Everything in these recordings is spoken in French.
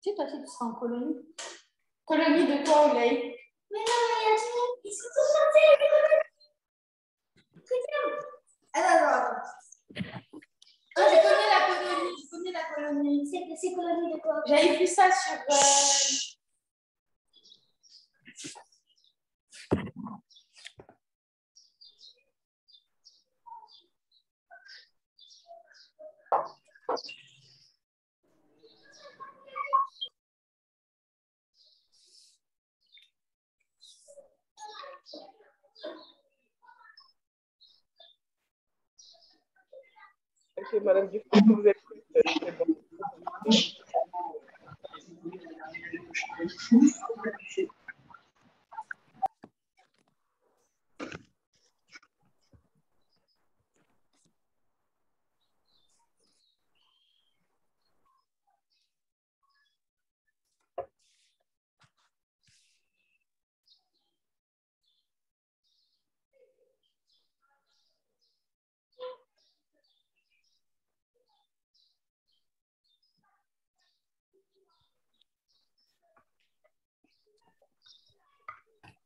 Si, toi aussi, tu seras en colonie. Colonie de quoi, Oulaye? Mais non, mais il y a tout, ils sont tous chantés. Alors, Ah, je connais la colonie, je connais la colonie. c'est colonie de quoi? J'avais vu ça sur... Ok, Madame Dufay, vous êtes prête, c'est bon.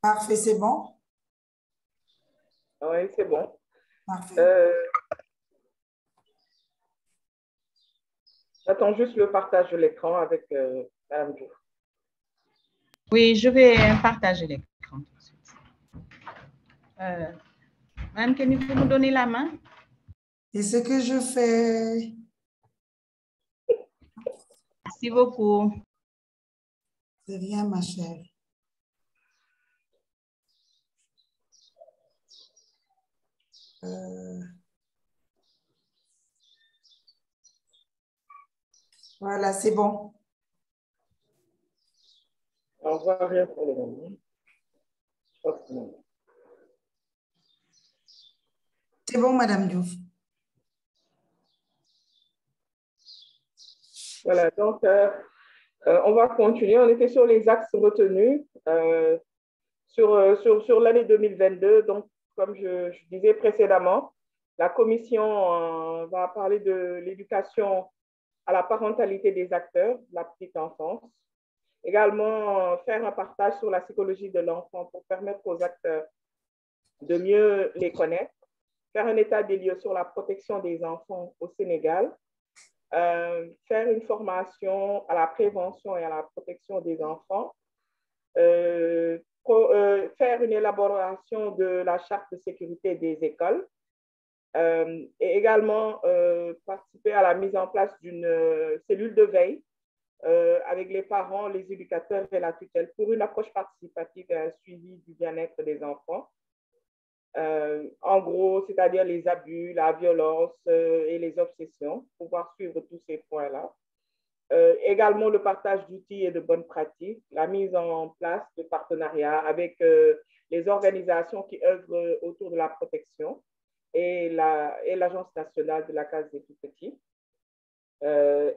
Parfait, c'est bon? Oui, c'est bon. Parfait. J'attends juste le partage de l'écran avec Madame Diouf. Oui, je vais partager l'écran tout de suite. Madame Kenny, vous me donnez la main? Et ce que je fais. Merci beaucoup. C'est rien, ma chère. Voilà, c'est bon. On voit rien pour le moment. C'est bon, Madame Diouf. Voilà, donc on va continuer. On était sur les axes retenus sur l'année 2022. Donc, comme je disais précédemment, la commission va parler de l'éducation à la parentalité des acteurs de la petite enfance. Également, faire un partage sur la psychologie de l'enfant pour permettre aux acteurs de mieux les connaître. Faire un état des lieux sur la protection des enfants au Sénégal. Faire une formation à la prévention et à la protection des enfants. Faire une élaboration de la charte de sécurité des écoles. Et également participer à la mise en place d'une cellule de veille avec les parents, les éducateurs et la tutelle pour une approche participative et un suivi du bien-être des enfants. En gros, c'est-à-dire les abus, la violence et les obsessions, pouvoir suivre tous ces points-là. Également le partage d'outils et de bonnes pratiques, la mise en place de partenariats avec les organisations qui œuvrent autour de la protection et l'Agence nationale de la case des tout-petits.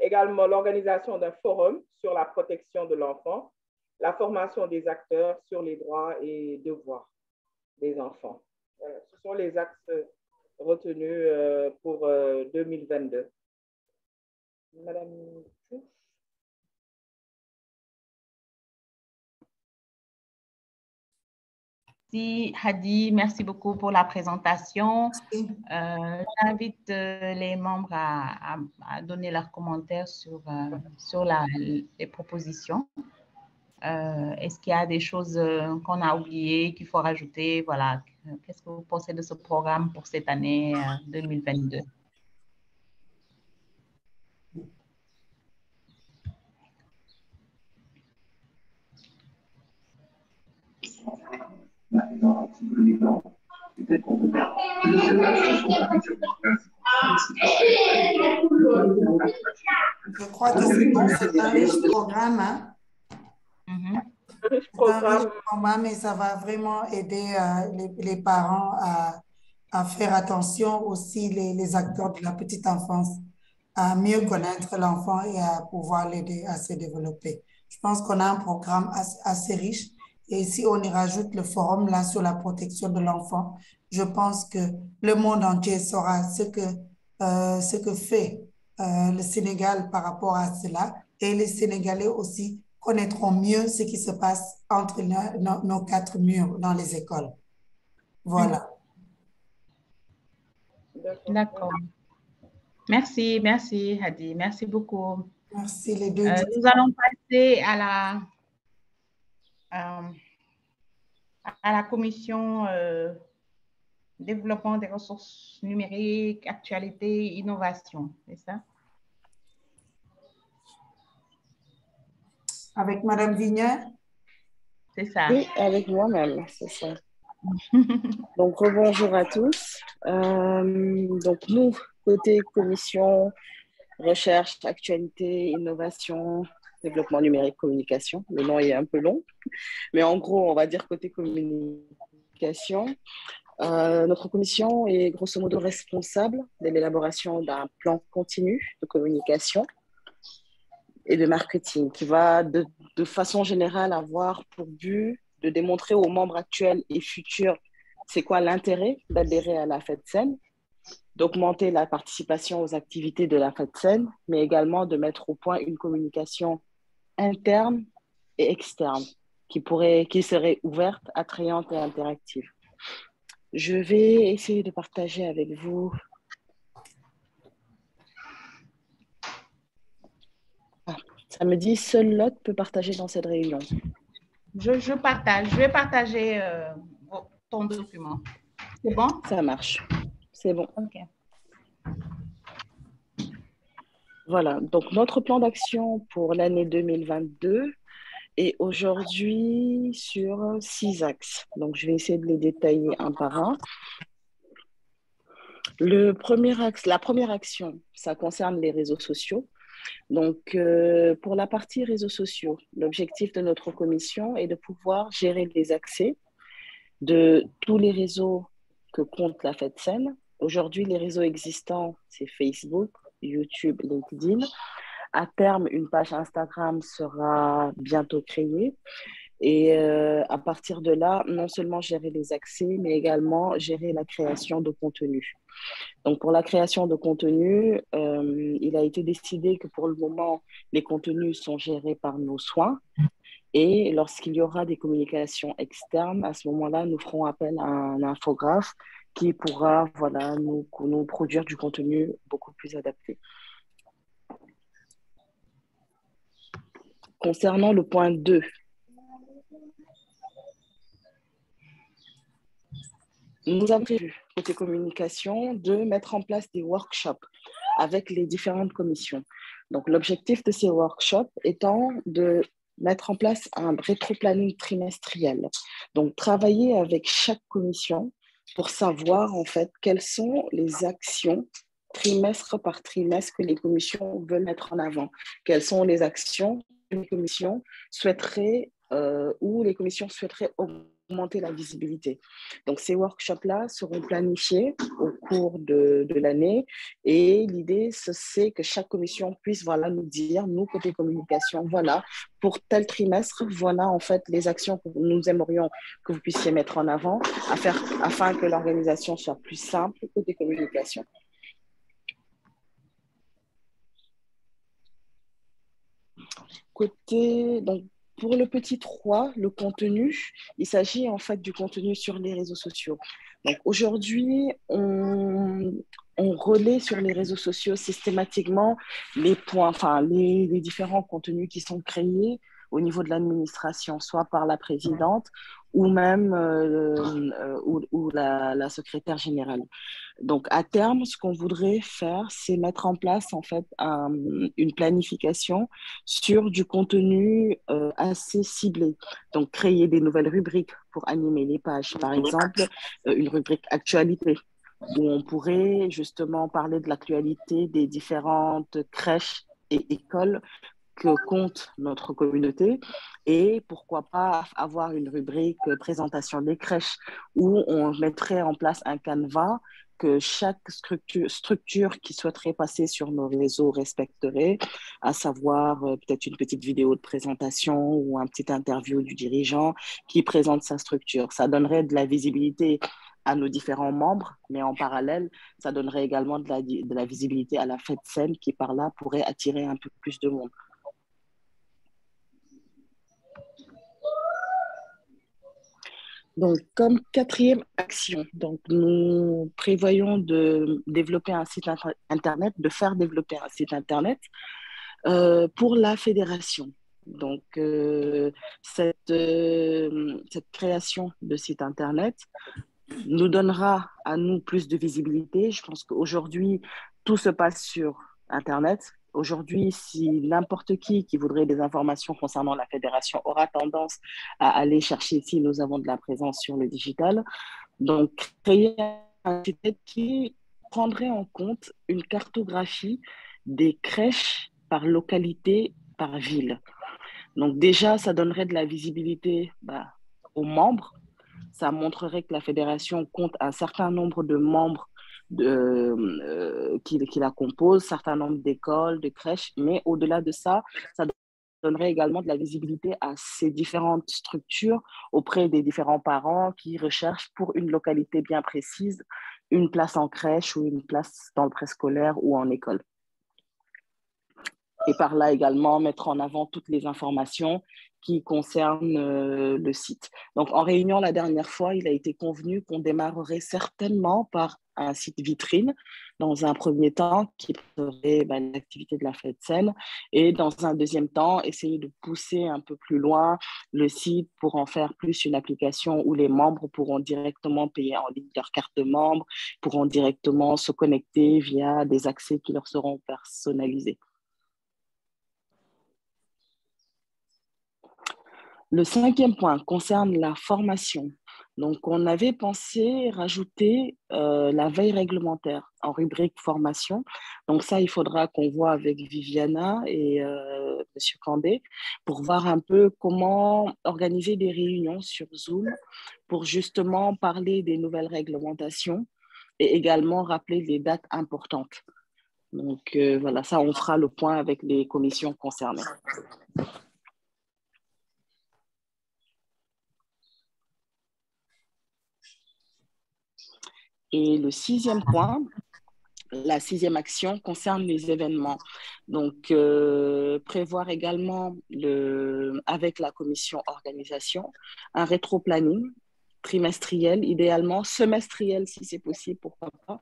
Également l'organisation d'un forum sur la protection de l'enfant, la formation des acteurs sur les droits et devoirs des enfants. Voilà, ce sont les axes retenus pour 2022. Madame Diouf. Merci, Hadi. Merci beaucoup pour la présentation. J'invite les membres à donner leurs commentaires sur les propositions. Est-ce qu'il y a des choses qu'on a oubliées, qu'il faut rajouter? Voilà. Qu'est-ce que vous pensez de ce programme pour cette année 2022? Je crois que c'est bon, c'est un riche programme. Hein? Un riche programme. Et ça va vraiment aider les parents à faire attention aussi, les acteurs de la petite enfance, à mieux connaître l'enfant et à pouvoir l'aider à se développer. Je pense qu'on a un programme assez riche. Et si on y rajoute le forum là sur la protection de l'enfant, je pense que le monde entier saura ce que fait le Sénégal par rapport à cela et les Sénégalais aussi connaîtront mieux ce qui se passe entre nos quatre murs dans les écoles. Voilà. D'accord. Merci, merci Hadi, merci beaucoup. Merci les deux. Nous allons passer à la commission développement des ressources numériques, actualité, innovation, c'est ça? Avec Madame Vignet? C'est ça. Oui, avec moi-même, c'est ça. Donc, bonjour à tous. Donc, nous, côté commission recherche, actualité, innovation, développement numérique, communication, le nom est un peu long, mais en gros, on va dire côté communication. Notre commission est grosso modo responsable de l'élaboration d'un plan continu de communication et de marketing qui va de façon générale avoir pour but de démontrer aux membres actuels et futurs c'est quoi l'intérêt d'adhérer à la FEDSEN, d'augmenter la participation aux activités de la FEDSEN, mais également de mettre au point une communication interne et externe qui serait ouverte, attrayante et interactive. Je vais essayer de partager avec vous. Ça me dit seul Lot peut partager dans cette réunion. Je partage. Je vais partager ton document. C'est bon? Ça marche. C'est bon. OK. Voilà. Donc, notre plan d'action pour l'année 2022 est aujourd'hui sur 6 axes. Donc, je vais essayer de les détailler un par un. La première action, ça concerne les réseaux sociaux. Donc, pour la partie réseaux sociaux, l'objectif de notre commission est de pouvoir gérer les accès de tous les réseaux que compte la FEDSEN. Aujourd'hui, les réseaux existants, c'est Facebook, YouTube, LinkedIn. À terme, une page Instagram sera bientôt créée. Et à partir de là, non seulement gérer les accès, mais également gérer la création de contenu. Donc, pour la création de contenu, il a été décidé que pour le moment, les contenus sont gérés par nos soins. Et lorsqu'il y aura des communications externes, à ce moment-là, nous ferons appel à un infographe qui pourra nous produire du contenu beaucoup plus adapté. Concernant le point 2, nous avons prévu, côté communication, de mettre en place des workshops avec les différentes commissions. Donc, l'objectif de ces workshops étant de mettre en place un rétro-planning trimestriel. Donc, travailler avec chaque commission pour savoir, en fait, quelles sont les actions trimestre par trimestre que les commissions veulent mettre en avant. Quelles sont les actions que les commissions souhaiteraient augmenter la visibilité. Donc, ces workshops-là seront planifiés au cours de l'année et l'idée, c'est que chaque commission puisse nous dire, nous, côté communication, pour tel trimestre, en fait, les actions que nous aimerions que vous puissiez mettre en avant afin que l'organisation soit plus simple côté communication. Donc, pour le petit 3, le contenu, il s'agit en fait du contenu sur les réseaux sociaux. Donc aujourd'hui, on relaie sur les réseaux sociaux systématiquement les différents contenus qui sont créés au niveau de l'administration, soit par la présidente ou même la secrétaire générale. Donc, à terme, ce qu'on voudrait faire, c'est mettre en place en fait une planification sur du contenu assez ciblé. Donc, créer des nouvelles rubriques pour animer les pages. Par exemple, une rubrique actualité où on pourrait justement parler de l'actualité des différentes crèches et écoles que compte notre communauté et pourquoi pas avoir une rubrique présentation des crèches où on mettrait en place un canevas que chaque structure qui souhaiterait passer sur nos réseaux respecterait, à savoir peut-être une petite vidéo de présentation ou un petit interview du dirigeant qui présente sa structure. Ça donnerait de la visibilité à nos différents membres, mais en parallèle, ça donnerait également de la visibilité à la FEDSEN qui, par là, pourrait attirer un peu plus de monde. Donc, comme quatrième action, donc, nous prévoyons de développer un site Internet, de faire développer un site Internet pour la fédération. Donc, cette création de site Internet nous donnera à nous plus de visibilité. Je pense qu'aujourd'hui, tout se passe sur Internet. Aujourd'hui, si n'importe qui voudrait des informations concernant la fédération aura tendance à aller chercher si nous avons de la présence sur le digital. Donc, créer un site qui prendrait en compte une cartographie des crèches par localité, par ville. Donc déjà, ça donnerait de la visibilité aux membres. Ça montrerait que la fédération compte un certain nombre de membres qui la composent, un certain nombre d'écoles, de crèches, mais au-delà de ça, ça donnerait également de la visibilité à ces différentes structures auprès des différents parents qui recherchent pour une localité bien précise, une place en crèche ou une place dans le préscolaire ou en école. Et par là également mettre en avant toutes les informations qui concernent le site. Donc, en réunion la dernière fois, il a été convenu qu'on démarrerait certainement par un site vitrine dans un premier temps qui serait l'activité de la FEDSEN et dans un deuxième temps, essayer de pousser un peu plus loin le site pour en faire plus une application où les membres pourront directement payer en ligne leur carte de membre, pourront directement se connecter via des accès qui leur seront personnalisés. Le cinquième point concerne la formation. Donc, on avait pensé rajouter la veille réglementaire en rubrique formation. Donc, ça, il faudra qu'on voit avec Viviana et M. Kandé pour voir un peu comment organiser des réunions sur Zoom pour justement parler des nouvelles réglementations et également rappeler les dates importantes. Donc, voilà, ça, on fera le point avec les commissions concernées. Et le sixième point, la sixième action concerne les événements. Donc, prévoir également avec la commission organisation un rétro-planning trimestriel, idéalement semestriel si c'est possible, pourquoi pas,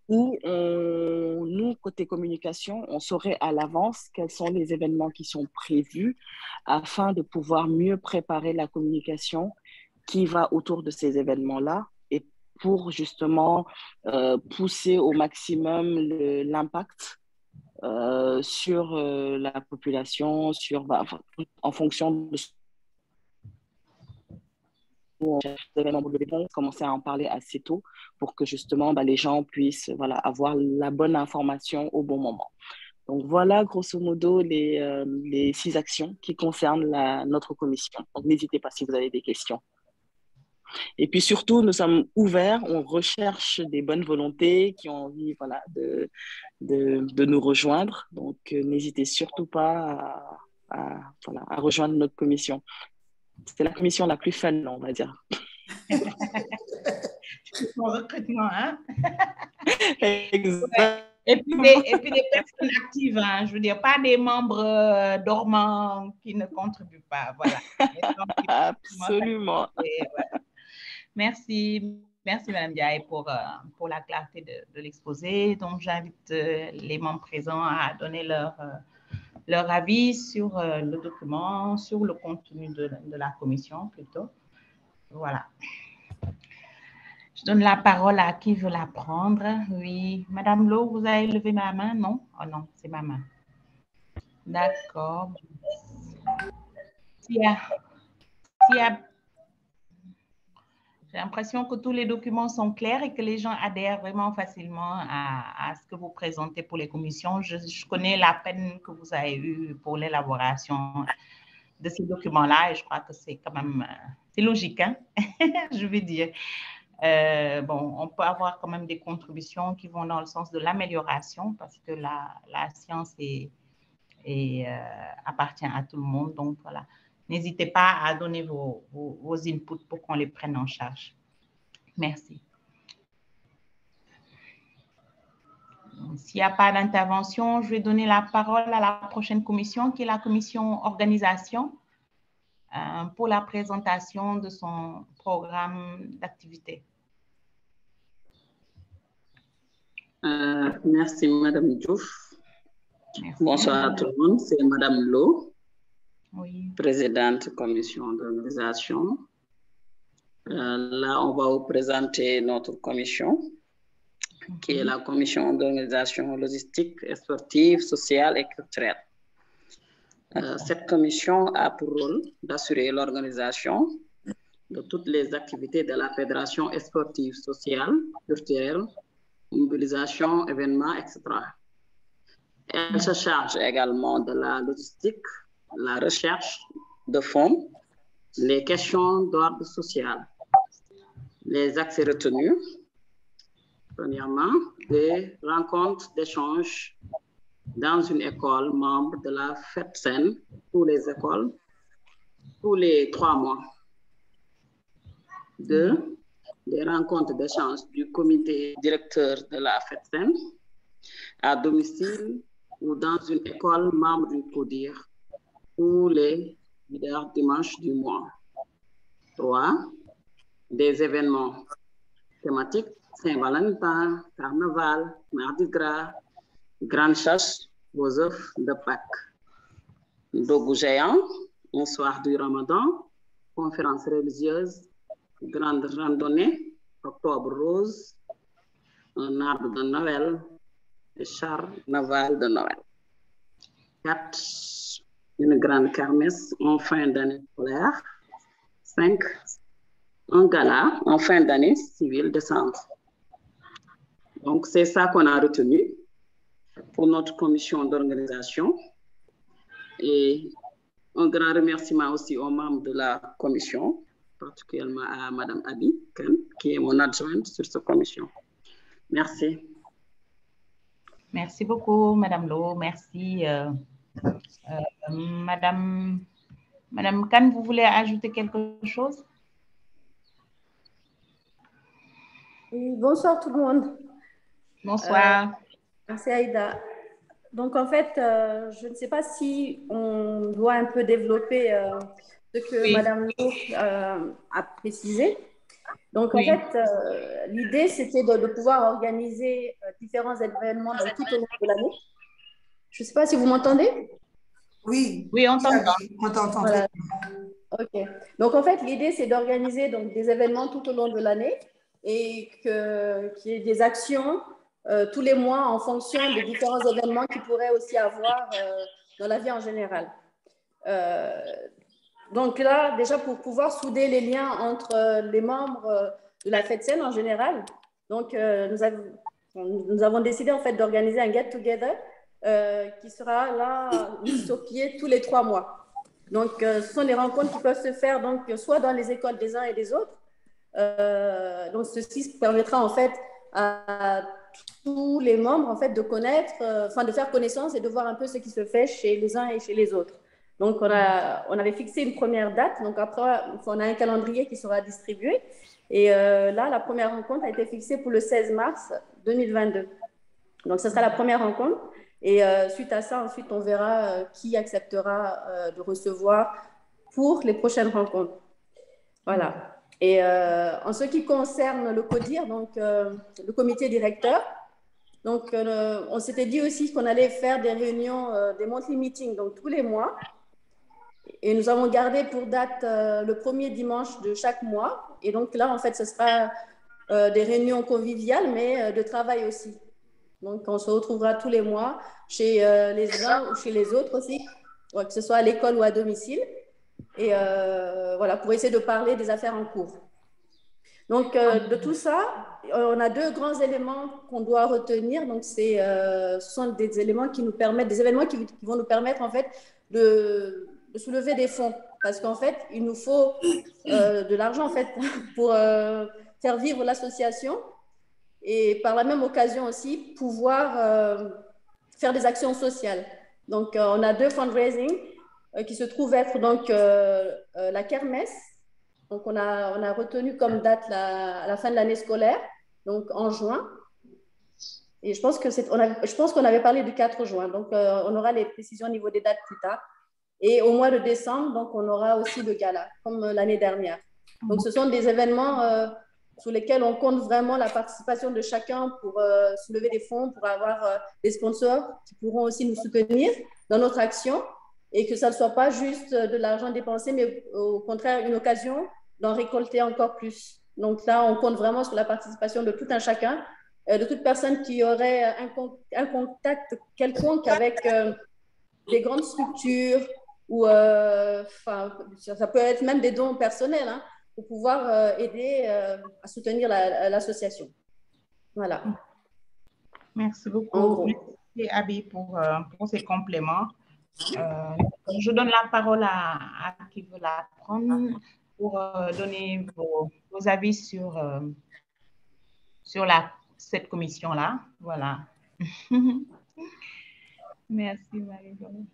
où nous, côté communication, on saurait à l'avance quels sont les événements qui sont prévus afin de pouvoir mieux préparer la communication qui va autour de ces événements-là pour justement pousser au maximum l'impact sur la population, en fonction de commencer à en parler assez tôt pour que justement les gens puissent avoir la bonne information au bon moment. Donc voilà grosso modo les 6 actions qui concernent notre commission. Donc n'hésitez pas si vous avez des questions. Et puis surtout, nous sommes ouverts, on recherche des bonnes volontés qui ont envie de nous rejoindre. Donc, n'hésitez surtout pas à rejoindre notre commission. C'est la commission la plus fun, on va dire. Mon recrutement, hein? Exact. Et puis des personnes actives, hein, je veux dire, pas des membres dormants qui ne contribuent pas. Voilà. Absolument. Voilà. Merci, Mme Diaye, pour la clarté de l'exposé. Donc, j'invite les membres présents à donner leur avis sur le document, sur le contenu de la commission plutôt. Voilà. Je donne la parole à qui veut la prendre. Oui, Madame Lo, vous avez levé ma main, non? Oh non, c'est ma main. D'accord. J'ai l'impression que tous les documents sont clairs et que les gens adhèrent vraiment facilement à ce que vous présentez pour les commissions. Je connais la peine que vous avez eue pour l'élaboration de ces documents-là et je crois que c'est quand même, c'est logique, hein? Je veux dire. Bon, on peut avoir quand même des contributions qui vont dans le sens de l'amélioration parce que la science appartient à tout le monde. Donc, voilà. N'hésitez pas à donner vos inputs pour qu'on les prenne en charge. Merci. s'il n'y a pas d'intervention, je vais donner la parole à la prochaine commission, qui est la commission organisation, pour la présentation de son programme d'activité. Merci, Madame Diouf. Merci. Bonsoir à tout le monde. C'est Madame Lo, Oui. présidente commission d'organisation. Là, on va vous présenter notre commission, qui est la commission d'organisation logistique, sportive, sociale et culturelle. Cette commission a pour rôle d'assurer l'organisation de toutes les activités de la fédération sportive, sociale, culturelle, mobilisation, événements, etc. Elle se charge également de la logistique, la recherche de fonds, les questions d'ordre social, les accès retenus, premièrement, des rencontres d'échange dans une école membre de la FEDSEN pour les écoles tous les 3 mois. 2. Des rencontres d'échange du comité directeur de la FEDSEN à domicile ou dans une école membre du CODIR tous les dimanches du mois. 3. Des événements thématiques, Saint-Valentin, Carnaval, Mardi Gras, Grande Chasse, aux œufs de Pâques. Dogu géant, un soir du Ramadan, conférence religieuse, grande randonnée, Octobre rose, un arbre de Noël, et char naval de Noël. 4. Une grande kermesse en fin d'année scolaire. 5. Un gala en fin d'année civile décembre. Donc, c'est ça qu'on a retenu pour notre commission d'organisation. Et un grand remerciement aussi aux membres de la commission, particulièrement à Madame Abi, qui est mon adjointe sur cette commission. Merci. Merci beaucoup, Madame Lo. Merci. Madame Khan, vous voulez ajouter quelque chose? Oui, bonsoir tout le monde. Bonsoir. Merci Aïda. Donc en fait, je ne sais pas si on doit un peu développer ce que Oui. Madame Lo a précisé. Donc Oui. en fait, l'idée c'était de pouvoir organiser différents événements tout au long de l'année. Je ne sais pas si vous m'entendez. Oui, Oui, on t'entend. on t'entend. Voilà. Ok. Donc en fait, l'idée c'est d'organiser donc des événements tout au long de l'année et qu'il y ait des actions tous les mois en fonction des différents événements qu'il pourrait aussi avoir dans la vie en général. Donc là, déjà pour pouvoir souder les liens entre les membres de la FEDSEN en général, donc nous avons décidé en fait d'organiser un get-together qui sera là mis sur pied tous les 3 mois. Donc ce sont des rencontres qui peuvent se faire donc soit dans les écoles des uns et des autres. Donc ceci permettra en fait à tous les membres en fait de connaître, de faire connaissance et de voir un peu ce qui se fait chez les uns et chez les autres. Donc on avait fixé une première date, donc après on a un calendrier qui sera distribué et là la première rencontre a été fixée pour le 16 mars 2022. Donc ce sera la première rencontre et suite à ça ensuite on verra qui acceptera de recevoir pour les prochaines rencontres. Voilà. Et en ce qui concerne le CODIR, donc le comité directeur, donc on s'était dit aussi qu'on allait faire des réunions, des monthly meetings, donc tous les mois. Et nous avons gardé pour date le premier dimanche de chaque mois. Et donc là, en fait, ce sera des réunions conviviales, mais de travail aussi. Donc on se retrouvera tous les mois chez les uns ou chez les autres aussi, que ce soit à l'école ou à domicile. Et voilà, pour essayer de parler des affaires en cours. Donc, de tout ça, on a 2 grands éléments qu'on doit retenir. Donc, ce sont des éléments qui nous permettent, des événements qui vont nous permettre, en fait, de soulever des fonds. Parce qu'en fait, il nous faut de l'argent, en fait, pour faire vivre l'association et par la même occasion aussi, pouvoir faire des actions sociales. Donc, on a 2 fundraising qui se trouvent être donc la kermesse. Donc, on a retenu comme date la fin de l'année scolaire, donc en juin. Et je pense qu'on avait parlé du 4 juin. Donc, on aura les précisions au niveau des dates plus tard. Et au mois de décembre, donc, on aura aussi le gala, comme l'année dernière. Donc, ce sont des événements sur lesquels on compte vraiment la participation de chacun pour soulever des fonds, pour avoir des sponsors qui pourront aussi nous soutenir dans notre action et que ça ne soit pas juste de l'argent dépensé, mais au contraire, une occasion d'en récolter encore plus. Donc là, on compte vraiment sur la participation de tout un chacun, de toute personne qui aurait un contact quelconque avec des grandes structures ou ça peut être même des dons personnels hein, pour pouvoir aider à soutenir l'association. Voilà. Merci beaucoup. Merci Abby pour ces compléments. Je donne la parole à qui veut la prendre pour donner vos avis sur cette commission-là. Voilà. Merci Marie-Josée.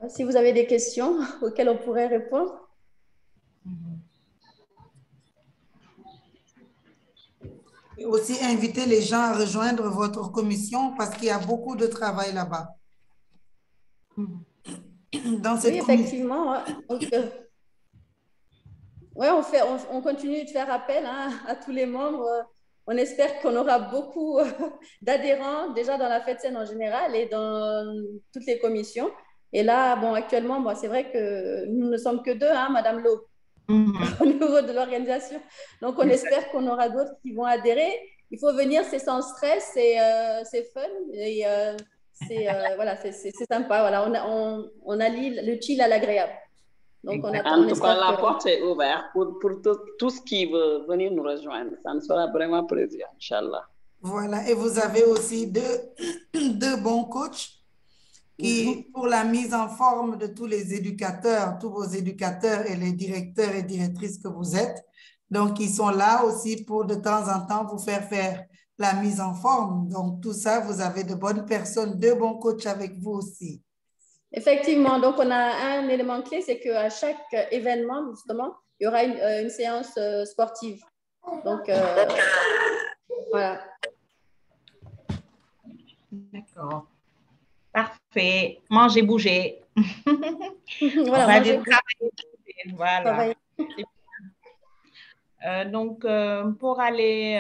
Si vous avez des questions auxquelles on pourrait répondre. Et aussi inviter les gens à rejoindre votre commission parce qu'il y a beaucoup de travail là-bas. Dans cette oui, effectivement. Ouais, on continue de faire appel hein, à tous les membres. On espère qu'on aura beaucoup d'adhérents déjà dans la FEDSEN en général et dans toutes les commissions. Et là, bon, actuellement, bon, c'est vrai que nous ne sommes que deux, hein, Madame Lo, au niveau de l'organisation. Donc, on espère qu'on aura d'autres qui vont adhérer. Il faut venir, c'est sans stress, c'est fun et voilà, c'est sympa. Voilà, on allie le chill à l'agréable. Donc, en tout cas, la porte est ouverte pour tous qui veulent venir nous rejoindre. Ça nous fera vraiment plaisir, Inch'Allah. Voilà, et vous avez aussi deux bons coachs qui, pour la mise en forme de tous les éducateurs, tous vos éducateurs et les directeurs et directrices que vous êtes. Donc, ils sont là aussi pour de temps en temps vous faire la mise en forme. Donc, tout ça, vous avez de bonnes personnes, deux bons coachs avec vous aussi. Effectivement, donc on a un élément clé, c'est qu'à chaque événement, justement, il y aura une séance sportive. Donc, voilà. D'accord. Parfait. Manger, bouger. Voilà, manger, bouger. Voilà. Donc, pour aller,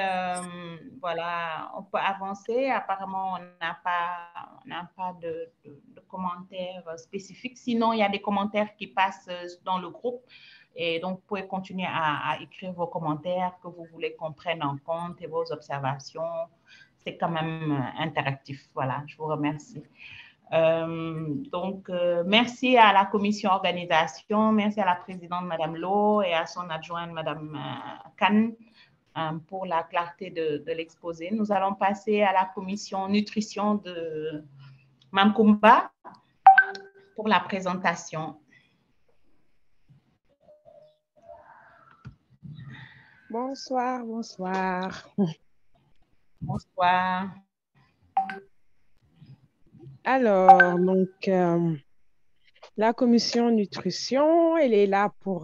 voilà, on peut avancer. Apparemment, on n'a pas de commentaires spécifiques. Sinon, il y a des commentaires qui passent dans le groupe. Et donc, vous pouvez continuer à écrire vos commentaires que vous voulez qu'on prenne en compte et vos observations. C'est quand même interactif. Voilà, je vous remercie. Donc, merci à la commission organisation, merci à la présidente Madame Lo et à son adjointe Madame Khan pour la clarté de l'exposé. Nous allons passer à la commission nutrition de Mme Kumba pour la présentation. Bonsoir, bonsoir. Bonsoir. Alors, donc, la commission nutrition, elle est là pour...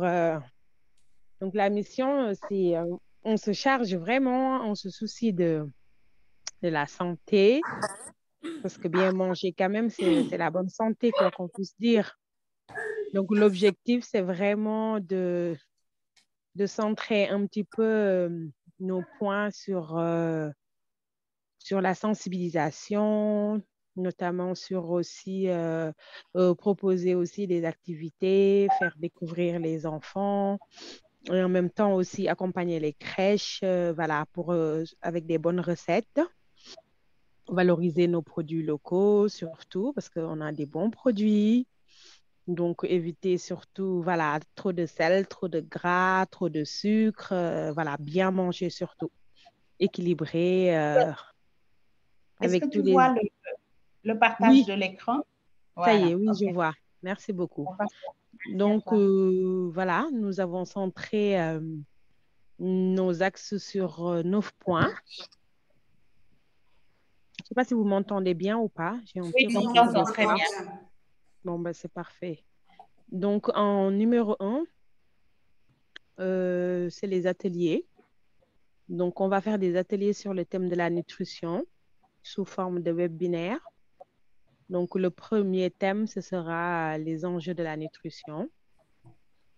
donc, la mission, c'est... on se charge vraiment, on se soucie de la santé, parce que bien manger, quand même, c'est la bonne santé, quoi qu'on puisse dire. Donc, l'objectif, c'est vraiment de centrer un petit peu nos points sur la sensibilisation, notamment sur aussi proposer aussi des activités, faire découvrir les enfants et en même temps aussi accompagner les crèches voilà, avec des bonnes recettes. Valoriser nos produits locaux surtout parce qu'on a des bons produits. Donc, éviter surtout, voilà, trop de sel, trop de gras, trop de sucre. Voilà, bien manger surtout. Équilibré. Est-ce que tu vois le partage de l'écran? Voilà. Ça y est, oui, okay. Je vois. Merci beaucoup. Donc, voilà, nous avons centré nos axes sur 9 points. Je ne sais pas si vous m'entendez bien ou pas. Oui, je m'entends très bien. Bon, ben, c'est parfait. Donc, en numéro 1, c'est les ateliers. Donc, on va faire des ateliers sur le thème de la nutrition sous forme de webinaire. Donc, le premier thème, ce sera les enjeux de la nutrition.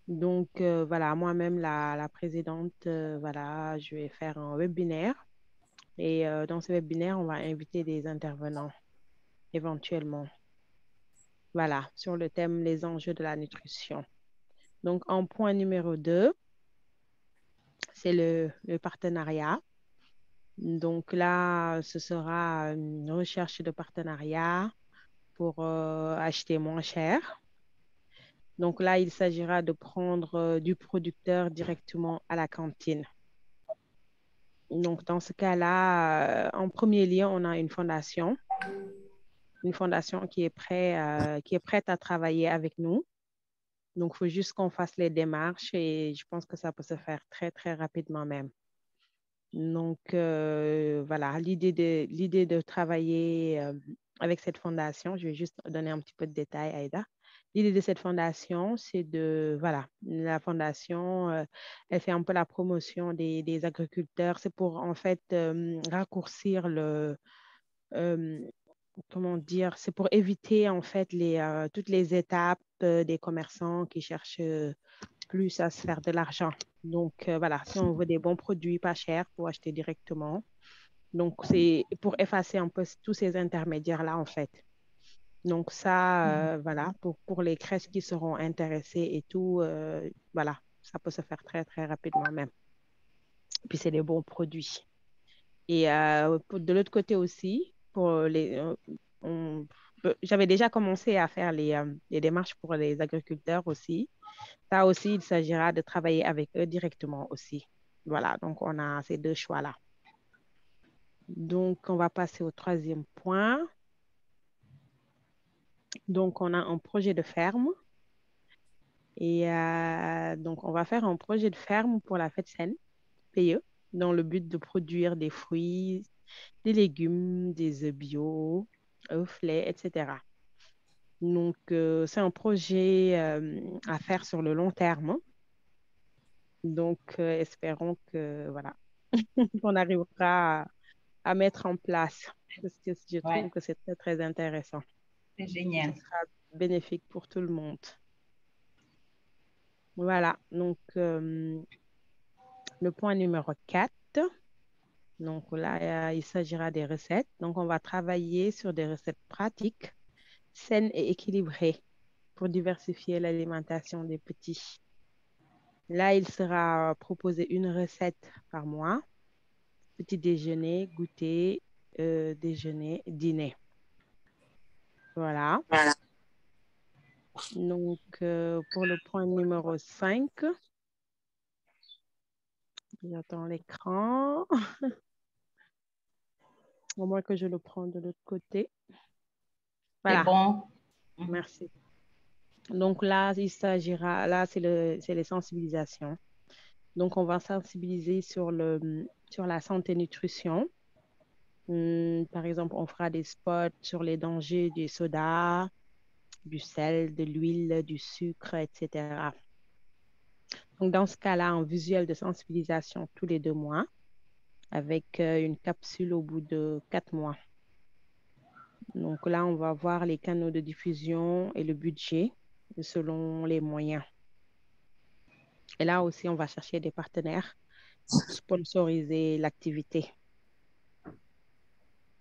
Donc, voilà, moi-même, la présidente, voilà, je vais faire un webinaire. Et dans ce webinaire, on va inviter des intervenants éventuellement. Voilà, sur le thème les enjeux de la nutrition. Donc, en point numéro 2, c'est le partenariat. Donc là, ce sera une recherche de partenariat pour acheter moins cher. Donc là, il s'agira de prendre du producteur directement à la cantine. Donc dans ce cas-là, en premier lieu, on a une fondation qui est prête à travailler avec nous. Donc, il faut juste qu'on fasse les démarches et je pense que ça peut se faire très, très rapidement même. Donc, voilà, l'idée de travailler avec cette fondation, je vais juste donner un petit peu de détails, Aïda. L'idée de cette fondation, c'est voilà, la fondation, elle fait un peu la promotion des agriculteurs. C'est pour, en fait, raccourcir comment dire, c'est pour éviter, en fait, toutes les étapes des commerçants qui cherchent plus à se faire de l'argent. Donc, voilà, si on veut des bons produits pas chers pour acheter directement. Donc, c'est pour effacer un peu tous ces intermédiaires-là, en fait. Donc, ça, voilà, pour les crèches qui seront intéressées et tout, voilà, ça peut se faire très, très rapidement même. Puis, c'est des bons produits. Et de l'autre côté aussi, j'avais déjà commencé à faire les démarches pour les agriculteurs aussi. Ça aussi, il s'agira de travailler avec eux directement aussi. Voilà, donc on a ces deux choix-là. Donc, on va passer au troisième point. Donc, on a un projet de ferme. Et donc, on va faire un projet de ferme pour la fête saine, PE, dans le but de produire des fruits, des légumes, des œufs bio, œufs, lait, etc. Donc, c'est un projet à faire sur le long terme. Donc, espérons que, voilà, qu'on arrivera à mettre en place parce que je trouve que c'est très, très intéressant. C'est génial. Ce sera bénéfique pour tout le monde. Voilà, donc le point numéro 4. Donc là, il s'agira des recettes. Donc, on va travailler sur des recettes pratiques, saines et équilibrées pour diversifier l'alimentation des petits. Là, il sera proposé une recette par mois. Petit déjeuner, goûter, déjeuner, dîner. Voilà. Donc, pour le point numéro 5, j'attends l'écran. Au moins que je le prends de l'autre côté. Voilà. C'est bon. Merci. Donc là, il s'agira, là, c'est les sensibilisations. Donc, on va sensibiliser sur la santé nutrition. Par exemple, on fera des spots sur les dangers du soda, du sel, de l'huile, du sucre, etc. Donc, dans ce cas-là, un visuel de sensibilisation tous les 2 mois avec une capsule au bout de 4 mois. Donc là, on va voir les canaux de diffusion et le budget selon les moyens. Et là aussi, on va chercher des partenaires pour sponsoriser l'activité.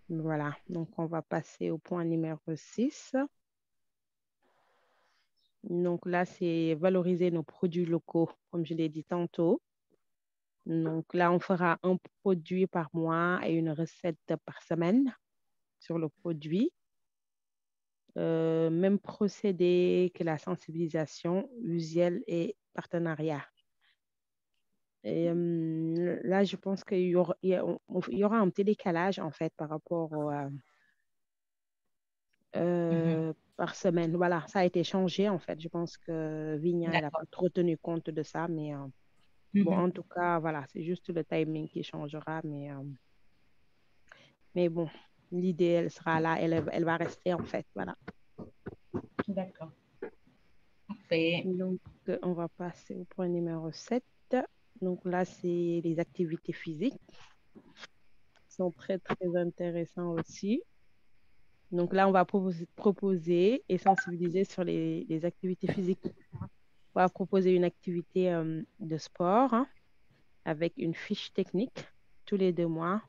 Voilà, donc on va passer au point numéro 6. Donc là, c'est valoriser nos produits locaux, comme je l'ai dit tantôt. Donc là, on fera un produit par mois et une recette par semaine sur le produit. Même procédé que la sensibilisation, visuelle et partenariat. Et là, je pense qu'il y aura un petit décalage en fait par rapport par semaine. Voilà, ça a été changé en fait. Je pense que Vigna n'a pas trop tenu compte de ça, mais bon, en tout cas, voilà, c'est juste le timing qui changera, mais bon, l'idée, elle sera là, elle va rester en fait, voilà. D'accord. Parfait. Donc, on va passer au point numéro 7. Donc là, c'est les activités physiques qui sont très, très intéressants aussi. Donc là, on va proposer et sensibiliser sur les activités physiques. On va proposer une activité de sport hein, avec une fiche technique tous les 2 mois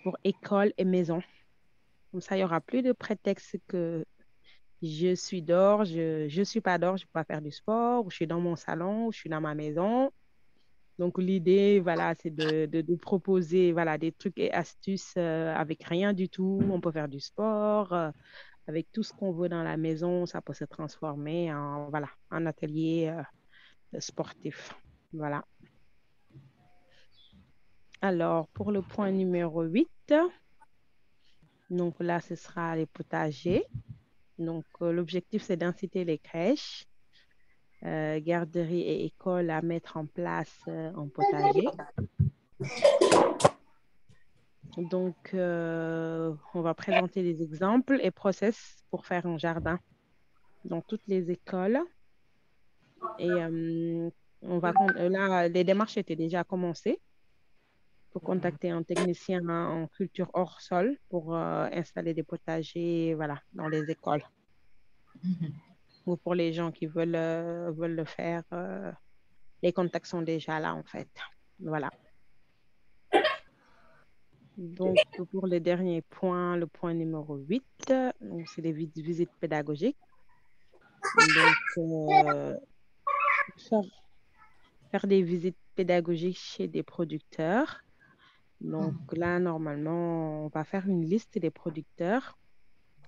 pour école et maison. Comme ça, il n'y aura plus de prétexte que je suis dehors, je ne suis pas dehors, je ne peux pas faire du sport, ou je suis dans mon salon, ou je suis dans ma maison. Donc, l'idée, voilà, c'est de proposer voilà, des trucs et astuces avec rien du tout. On peut faire du sport, avec tout ce qu'on veut dans la maison, ça peut se transformer en, voilà, en atelier sportif. Voilà. Alors, pour le point numéro 8, donc là, ce sera les potagers. Donc, l'objectif, c'est d'inciter les crèches, garderies et écoles à mettre en place un potager. Donc, on va présenter des exemples et process pour faire un jardin dans toutes les écoles. Et là, les démarches étaient déjà commencées pour contacter un technicien en culture hors sol pour installer des potagers voilà, dans les écoles. Ou pour les gens qui veulent le faire, les contacts sont déjà là en fait. Voilà. Donc, pour le dernier point, le point numéro 8, c'est les visites pédagogiques. Donc, faire des visites pédagogiques chez des producteurs. Donc là, normalement, on va faire une liste des producteurs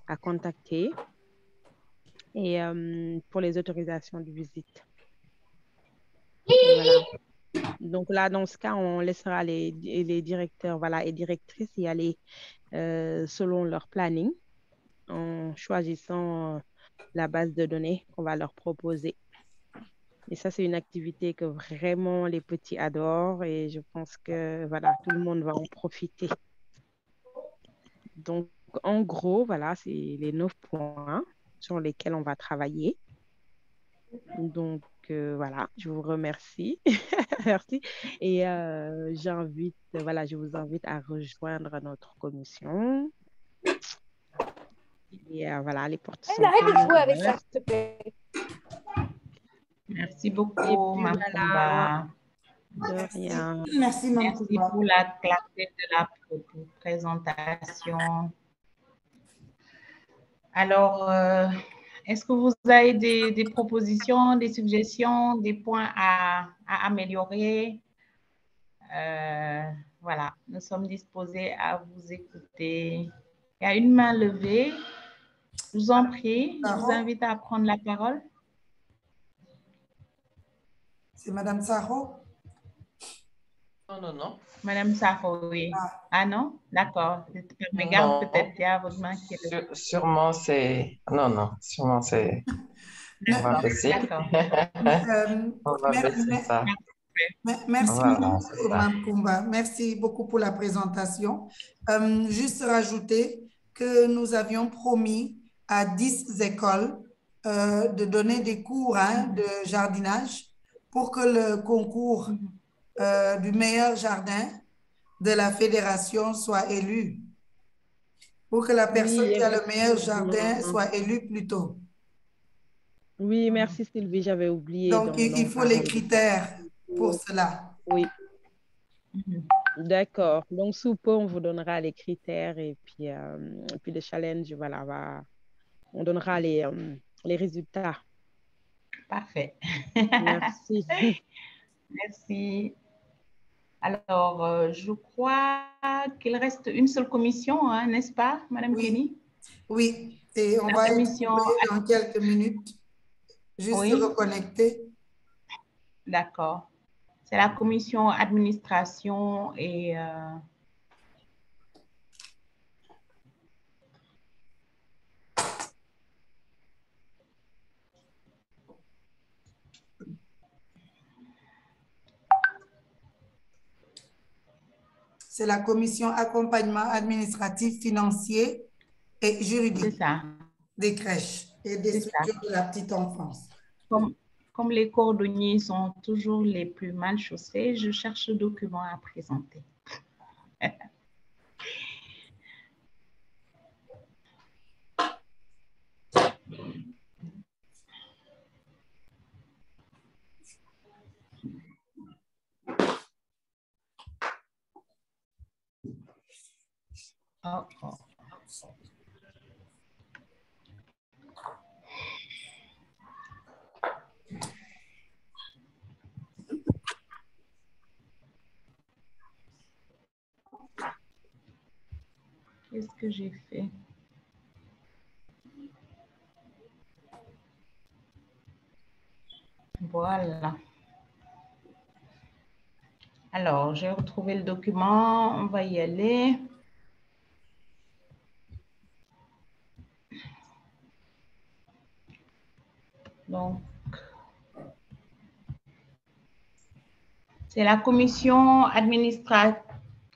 à contacter et pour les autorisations de visite. Voilà. Donc là, dans ce cas, on laissera les directeurs voilà, et directrices y aller selon leur planning en choisissant la base de données qu'on va leur proposer. Et ça, c'est une activité que vraiment les petits adorent et je pense que voilà, tout le monde va en profiter. Donc, en gros, voilà, c'est les 9 points sur lesquels on va travailler. Donc, voilà, je vous remercie. Merci. Et je vous invite à rejoindre notre commission. Et voilà, les portes sont Arrête de toujours jouer avec ça, ouvertes. s'il te plaît. Merci beaucoup, Makumba. De rien. Merci, Merci Makumba. pour la clarté de la présentation. Alors, est-ce que vous avez des propositions, des suggestions, des points à améliorer? Voilà, nous sommes disposés à vous écouter. Il y a une main levée. Je vous en prie, je vous invite à prendre la parole. C'est Madame Saro? Non. Madame Saro, oui. Ah non? D'accord. Je me garde peut-être, il y a votre main qui est levée. Sûrement, c'est... Non, sûrement, c'est... On va baisser. D'accord. On va baisser ça. Merci Voilà, beaucoup, Mme Kumba. Merci beaucoup pour la présentation. Juste rajouter que nous avions promis à 10 écoles de donner des cours de jardinage pour que le concours du meilleur jardin de la fédération soit élu. Pour que la personne qui a le meilleur jardin soit élue plus tôt. Oui, merci Sylvie, j'avais oublié. Donc, il faut les critères pour cela. Oui. D'accord. Donc, sous peu, on vous donnera les critères et puis le challenge, voilà, on donnera les résultats. Parfait. Merci. Merci. Alors, je crois qu'il reste une seule commission, hein, n'est-ce pas, Madame Kenny? Oui, et on va être dans quelques minutes. Juste reconnecter. D'accord. C'est la commission administration et... C'est la commission accompagnement administratif, financier et juridique des crèches et des structures de la petite enfance. comme les cordonniers sont toujours les plus mal chaussés, je cherche le document à présenter. Oh, oh. Qu'est-ce que j'ai fait? Voilà. Alors, j'ai retrouvé le document. On va y aller. Donc, c'est la commission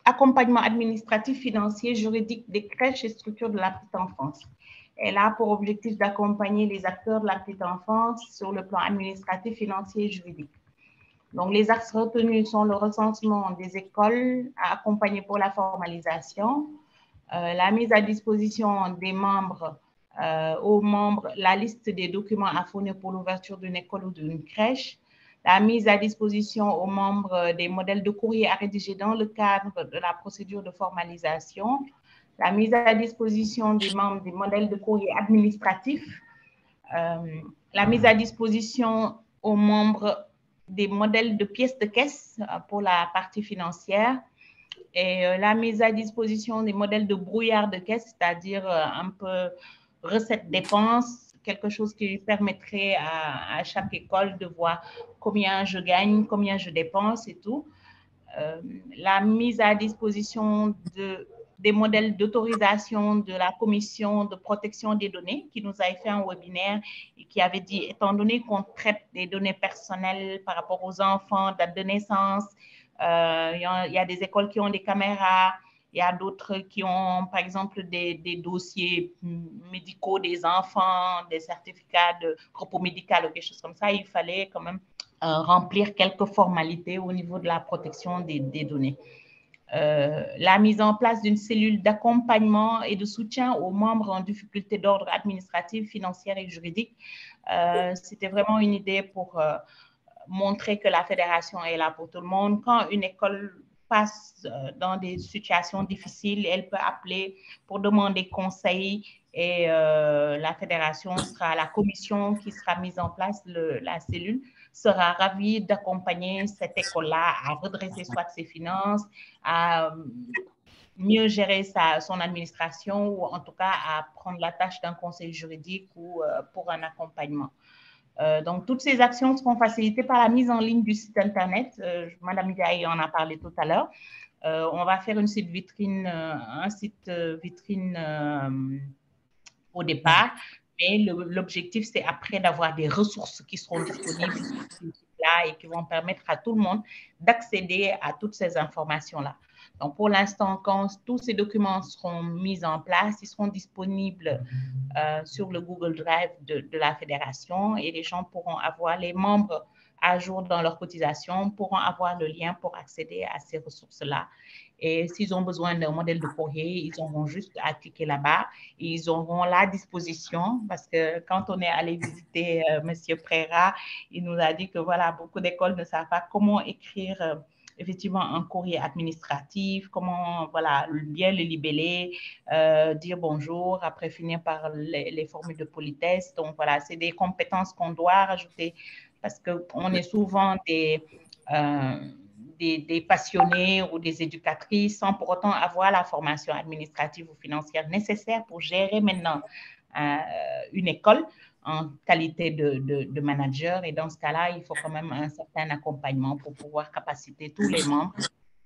accompagnement administratif, financier, juridique des crèches et structures de la petite enfance. Elle a pour objectif d'accompagner les acteurs de la petite enfance sur le plan administratif, financier et juridique. Donc, les axes retenus sont le recensement des écoles à accompagner pour la formalisation, la mise à disposition des membres, aux membres, la liste des documents à fournir pour l'ouverture d'une école ou d'une crèche, la mise à disposition aux membres des modèles de courrier à rédiger dans le cadre de la procédure de formalisation, la mise à disposition des membres des modèles de courrier administratifs, la mise à disposition aux membres des modèles de pièces de caisse pour la partie financière et la mise à disposition des modèles de brouillard de caisse, c'est-à-dire un peu recettes-dépenses, quelque chose qui permettrait à chaque école de voir combien je gagne, combien je dépense et tout. La mise à disposition des modèles d'autorisation de la commission de protection des données qui nous avait fait un webinaire et qui avait dit, étant donné qu'on traite des données personnelles par rapport aux enfants, date de naissance, il y a des écoles qui ont des caméras, il y a d'autres qui ont, par exemple, des dossiers médicaux des enfants, des certificats de repos médical ou quelque chose comme ça. Il fallait quand même remplir quelques formalités au niveau de la protection des données. La mise en place d'une cellule d'accompagnement et de soutien aux membres en difficulté d'ordre administratif, financier et juridique. C'était vraiment une idée pour montrer que la fédération est là pour tout le monde. Quand une école passe dans des situations difficiles, elle peut appeler pour demander conseil et la fédération sera, la commission qui sera mise en place, la cellule, sera ravie d'accompagner cette école-là à redresser soit ses finances, à mieux gérer son administration ou en tout cas à prendre la tâche d'un conseil juridique ou pour un accompagnement. Donc, toutes ces actions seront facilitées par la mise en ligne du site Internet. Madame Gaï en a parlé tout à l'heure. On va faire un site vitrine au départ, mais l'objectif, c'est après d'avoir des ressources qui seront disponibles là et qui vont permettre à tout le monde d'accéder à toutes ces informations-là. Donc, pour l'instant, quand tous ces documents seront mis en place, ils seront disponibles sur le Google Drive de la fédération et les gens pourront avoir, les membres à jour dans leur cotisation pourront avoir le lien pour accéder à ces ressources-là. Et s'ils ont besoin d'un modèle de courrier, ils auront juste à cliquer là-bas et ils auront la disposition parce que quand on est allé visiter Monsieur Préra, il nous a dit que voilà, beaucoup d'écoles ne savent pas comment écrire effectivement un courrier administratif, comment voilà, bien le libeller, dire bonjour, après finir par les formules de politesse. Donc voilà, c'est des compétences qu'on doit rajouter parce qu'on est souvent des passionnés ou des éducatrices sans pour autant avoir la formation administrative ou financière nécessaire pour gérer maintenant une école en qualité de manager. Et dans ce cas-là, il faut quand même un certain accompagnement pour pouvoir capaciter tous les membres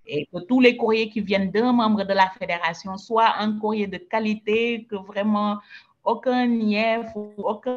et que tous les courriers qui viennent d'un membre de la fédération soient un courrier de qualité, que vraiment aucun nief ou aucun